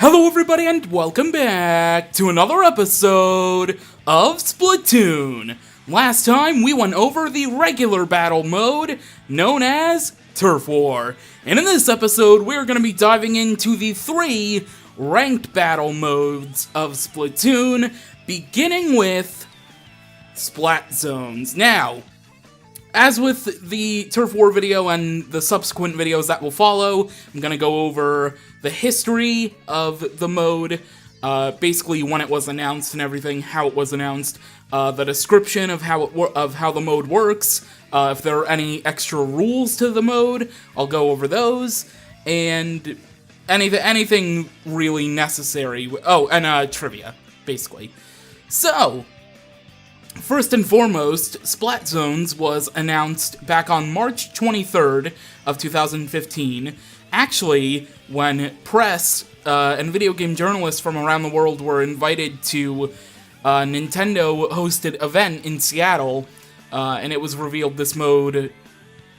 Hello everybody and welcome back to another episode of Splatoon. Last time we went over the regular battle mode known as Turf War. And in this episode we're going to be diving into the 3 ranked battle modes of Splatoon, beginning with Splat Zones. Now, as with the Turf War video and the subsequent videos that will follow, I'm going to go over the history of the mode, basically when it was announced and everything, how it was announced, the description of how the mode works, if there are any extra rules to the mode, I'll go over those, and anything really necessary. Oh, and trivia, basically. So, first and foremost, Splat Zones was announced back on March 23rd of 2015, actually when press and video game journalists from around the world were invited to a Nintendo-hosted event in Seattle, and it was revealed this mode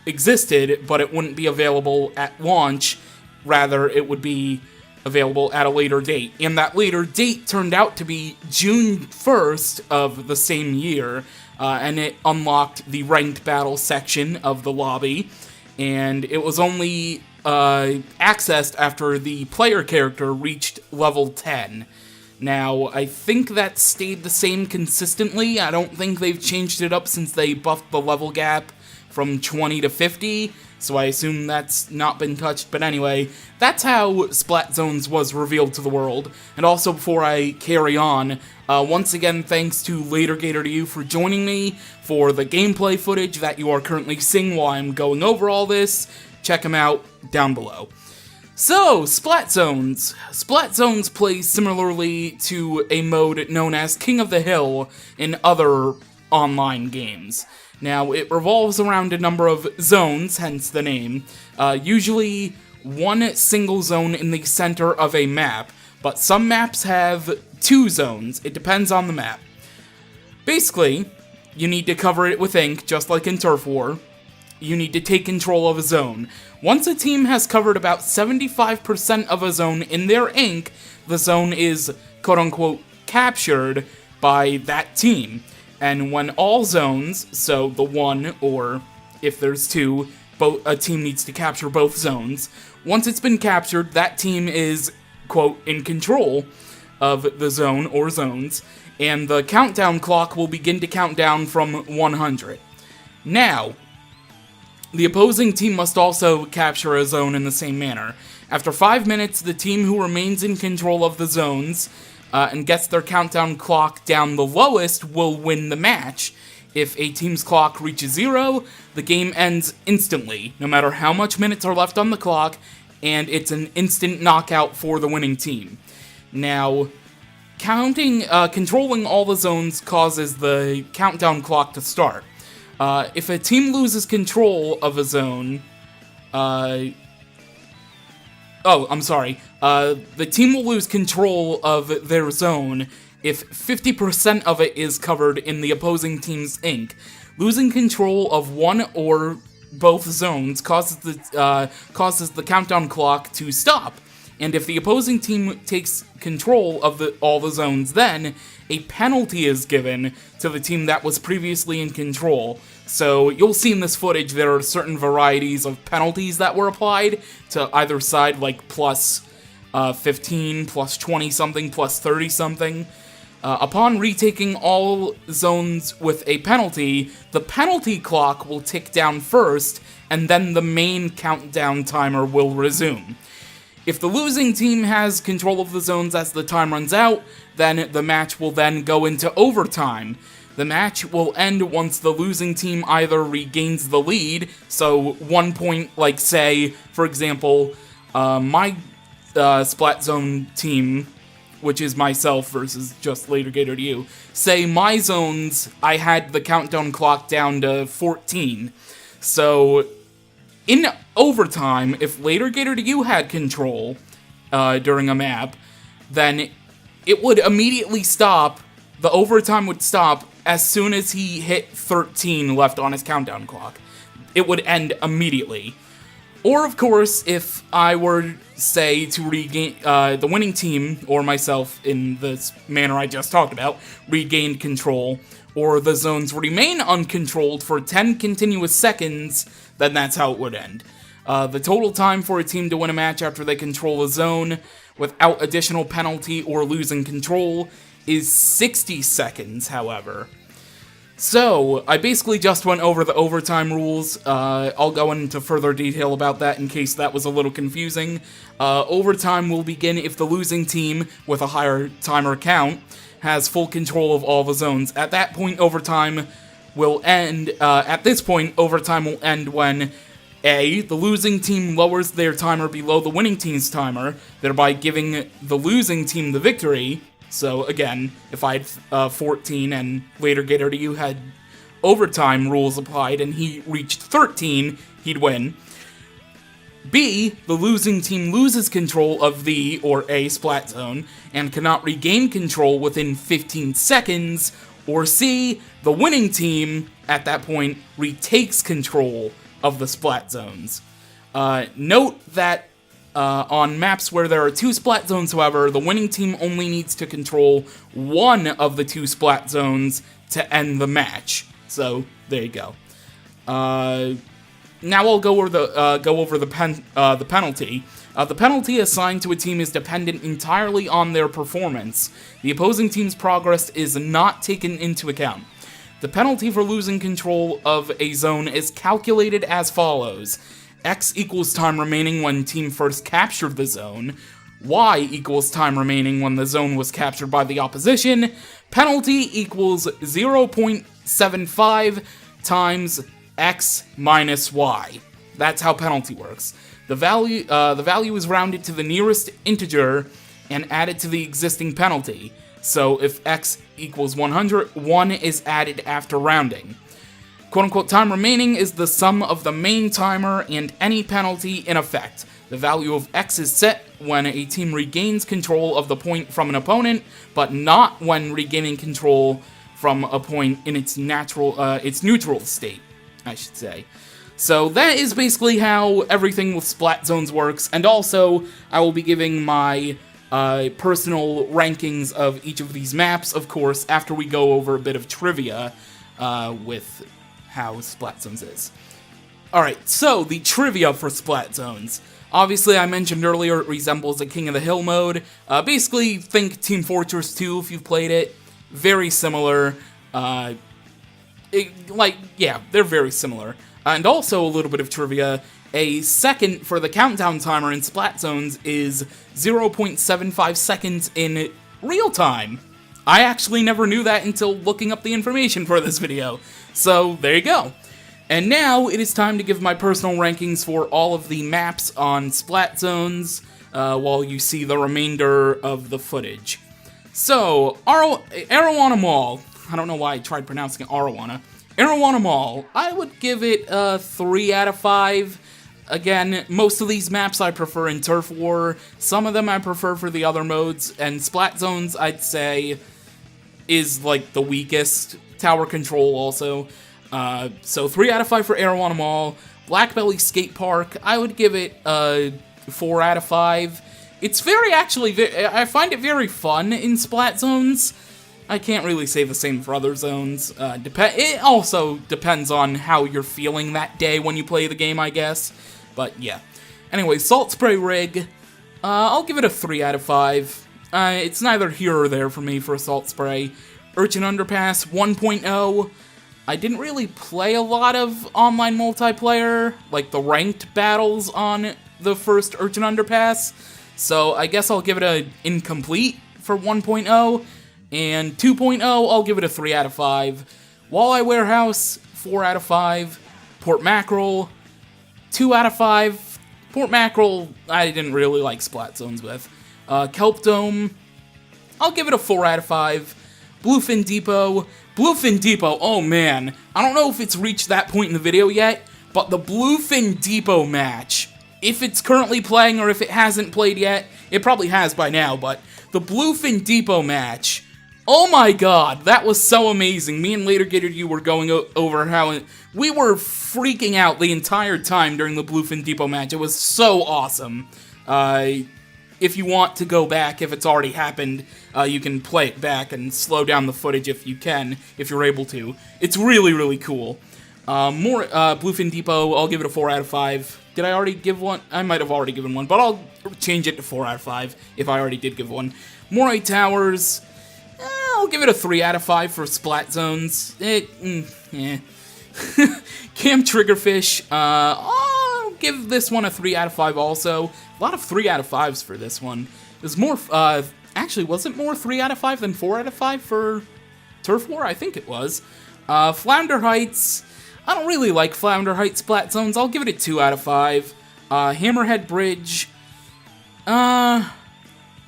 existed, but it wouldn't be available at launch, rather it would be available at a later date. And that later date turned out to be June 1st of the same year, and it unlocked the ranked battle section of the lobby, and it was only accessed after the player character reached level 10. Now, I think that stayed the same consistently. I don't think they've changed it up since they buffed the level gap from 20 to 50, so I assume that's not been touched. But anyway, that's how Splat Zones was revealed to the world. And also, before I carry on, once again, thanks to LaterGator2U for joining me for the gameplay footage that you are currently seeing while I'm going over all this. Check him out down below. So, Splat Zones. Splat Zones plays similarly to a mode known as King of the Hill in other online games. Now, it revolves around a number of zones, hence the name, usually one single zone in the center of a map, but some maps have 2 zones. It depends on the map. Basically, you need to cover it with ink, just like in Turf War. You need to take control of a zone. Once a team has covered about 75% of a zone in their ink, the zone is, quote-unquote, captured by that team. And when all zones, so the one, or if there's 2, a team needs to capture both zones. Once it's been captured, that team is, quote, in control of the zone or zones, and the countdown clock will begin to count down from 100. Now, the opposing team must also capture a zone in the same manner. After 5 minutes, the team who remains in control of the zones and gets their countdown clock down the lowest will win the match. If a team's clock reaches 0, the game ends instantly, no matter how much minutes are left on the clock, and it's an instant knockout for the winning team. Now, controlling all the zones causes the countdown clock to start. If a team loses control of a zone, the team will lose control of their zone if 50% of it is covered in the opposing team's ink. Losing control of one or both zones causes the countdown clock to stop. And if the opposing team takes control of all the zones, then a penalty is given to the team that was previously in control. So you'll see in this footage there are certain varieties of penalties that were applied to either side, like plus 15, plus 20-something, plus 30-something. Upon retaking all zones with a penalty, the penalty clock will tick down first, and then the main countdown timer will resume. If the losing team has control of the zones as the time runs out, then the match will then go into overtime. The match will end once the losing team either regains the lead, so 1 point, like say, for example, my Splat Zone team, which is myself versus just LaterGator2U, say my zones, I had the countdown clock down to 14. So, in overtime, if LaterGator2U had control during a map, then it would immediately stop. The overtime would stop as soon as he hit 13 left on his countdown clock. It would end immediately. Or, of course, if I were, say, to regain, the winning team, or myself, in this manner I just talked about, regained control, or the zones remain uncontrolled for 10 continuous seconds, then that's how it would end. The total time for a team to win a match after they control a zone without additional penalty or losing control is 60 seconds, however. So, I basically just went over the overtime rules. I'll go into further detail about that in case that was a little confusing. Overtime will begin if the losing team, with a higher timer count, has full control of all the zones. At that point, overtime will end. At this point, overtime will end when A, the losing team lowers their timer below the winning team's timer, thereby giving the losing team the victory. So again, if I had 14 and later Gator to You had overtime rules applied and he reached 13, he'd win. B, the losing team loses control of the, or A, Splat Zone, and cannot regain control within 15 seconds. Or C, the winning team, at that point, retakes control of the Splat Zones. Note that on maps where there are 2 Splat Zones, however, the winning team only needs to control one of the 2 Splat Zones to end the match. So, there you go. Now I'll go over the penalty. The penalty assigned to a team is dependent entirely on their performance. The opposing team's progress is not taken into account. The penalty for losing control of a zone is calculated as follows. X equals time remaining when team first captured the zone. Y equals time remaining when the zone was captured by the opposition. Penalty equals 0.75 times X minus Y. That's how penalty works. The value is rounded to the nearest integer and added to the existing penalty. So if X equals 100, 1 is added after rounding. Quote-unquote time remaining is the sum of the main timer and any penalty in effect. The value of X is set when a team regains control of the point from an opponent, but not when regaining control from a point in its neutral state, I should say. So that is basically how everything with Splat Zones works, and also I will be giving my personal rankings of each of these maps, of course, after we go over a bit of trivia with how Splat Zones is. Alright, so the trivia for Splat Zones. Obviously, I mentioned earlier it resembles a King of the Hill mode. Basically, think Team Fortress 2 if you've played it. Very similar. They're very similar. And also a little bit of trivia. A second for the countdown timer in Splat Zones is 0.75 seconds in real time. I actually never knew that until looking up the information for this video. So, there you go. And now, it is time to give my personal rankings for all of the maps on Splat Zones, while you see the remainder of the footage. So, Arowana Mall. I don't know why I tried pronouncing it Arowana. Arowana Mall. I would give it a 3 out of 5. Again, most of these maps I prefer in Turf War. Some of them I prefer for the other modes. And Splat Zones, I'd say, is like the weakest. Tower Control also. So 3 out of 5 for Arowana Mall. Black Belly Skate Park, I would give it a 4 out of 5. It's I find it very fun in Splat Zones. I can't really say the same for other zones. It also depends on how you're feeling that day when you play the game, I guess. But yeah. Anyway, Salt Spray Rig, I'll give it a 3 out of 5. It's neither here or there for me for a Salt Spray. Urchin Underpass 1.0. I didn't really play a lot of online multiplayer, like the ranked battles on the first Urchin Underpass, so I guess I'll give it an incomplete for 1.0, and 2.0, I'll give it a 3 out of 5. Walleye Warehouse, 4 out of 5. Port Mackerel, 2 out of 5. Port Mackerel, I didn't really like Splat Zones with. Kelp Dome, I'll give it a 4 out of 5. Bluefin Depot, oh man, I don't know if it's reached that point in the video yet, but the Bluefin Depot match, if it's currently playing or if it hasn't played yet, it probably has by now, but the Bluefin Depot match Oh my god, that was so amazing. Me and Later Gator you were going over how we were freaking out the entire time during the Bluefin Depot match. It was so awesome. If you want to go back, if it's already happened, you can play it back and slow down the footage if you can, if you're able to. It's really, really cool. More Bluefin Depot, I'll give it a 4 out of 5. Did I already give one? I might have already given one, but I'll change it to 4 out of 5 if I already did give one. Moray Towers, I'll give it a 3 out of 5 for Splat Zones. Camp Triggerfish, I'll give this one a 3 out of 5 also. A lot of 3 out of 5s for this one. It was more, actually, was it more 3 out of 5 than 4 out of 5 for Turf War? I think it was. Flounder Heights, I don't really like Flounder Heights Splat Zones. I'll give it a 2 out of 5. Hammerhead Bridge,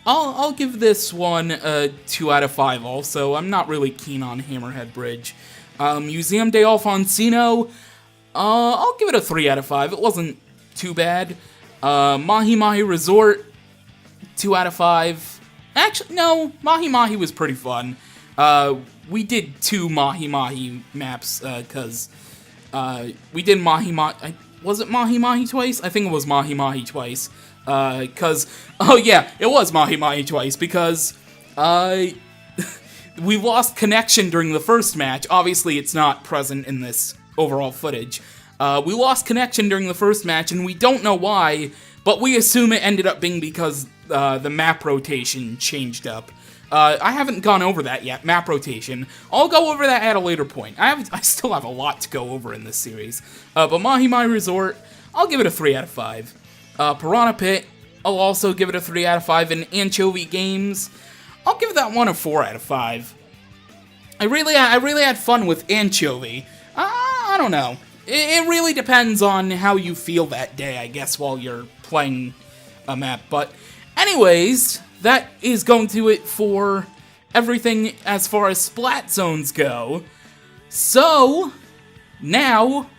I'll give this one a 2 out of 5 also. I'm not really keen on Hammerhead Bridge. Museum de Alfonsino, I'll give it a 3 out of 5. It wasn't too bad. Mahi Mahi Resort, 2 out of 5. Actually, no, Mahi Mahi was pretty fun. We did 2 Mahi Mahi maps, because we did Mahi Mahi... Was it Mahi Mahi twice? I think it was Mahi Mahi twice. Oh yeah, it was Mahi Mahi twice, because, we lost connection during the first match. Obviously, it's not present in this overall footage. We lost connection during the first match, and we don't know why, but we assume it ended up being because, the map rotation changed up. I haven't gone over that yet, map rotation. I'll go over that at a later point. I still have a lot to go over in this series. But Mahi Mahi Resort, I'll give it a 3 out of 5. Piranha Pit, I'll also give it a 3 out of 5. And Anchovy Games, I'll give that one a 4 out of 5. I really had fun with Anchovy. I don't know. It really depends on how you feel that day, I guess, while you're playing a map. But anyways, that is going to do it for everything as far as Splat Zones go. So, now,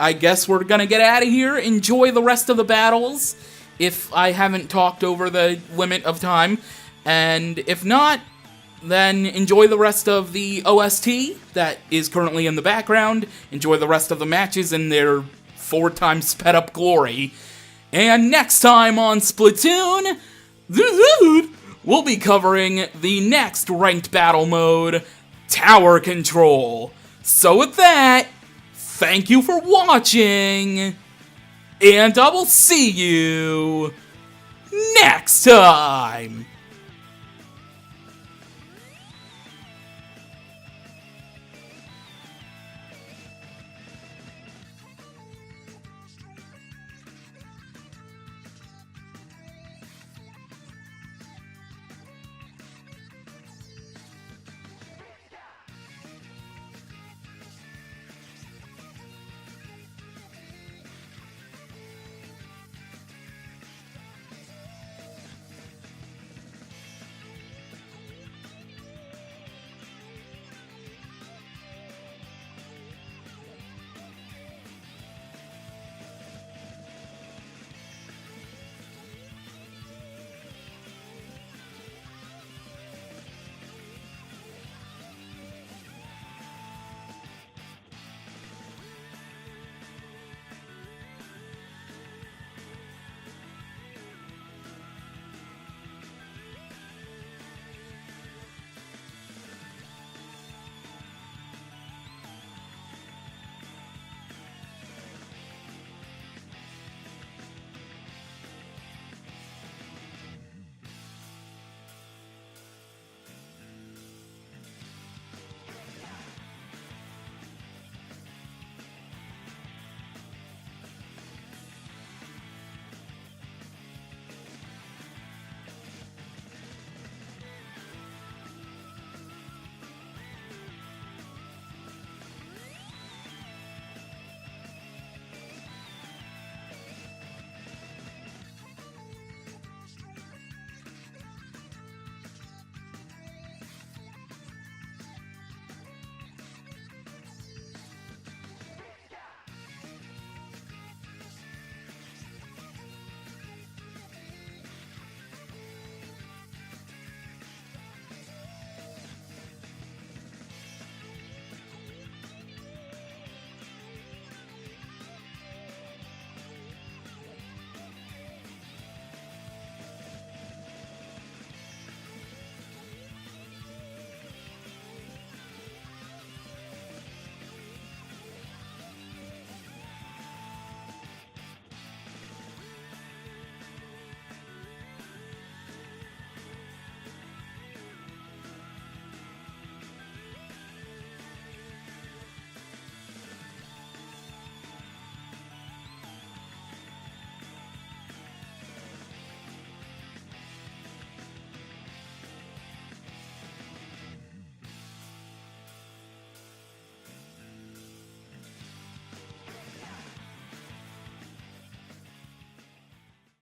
I guess we're gonna get out of here, enjoy the rest of the battles, if I haven't talked over the limit of time, and if not, then enjoy the rest of the OST that is currently in the background, enjoy the rest of the matches in their 4 times sped up glory, and next time on Splatoon, we'll be covering the next ranked battle mode, Tower Control. So with that, thank you for watching, and I will see you next time!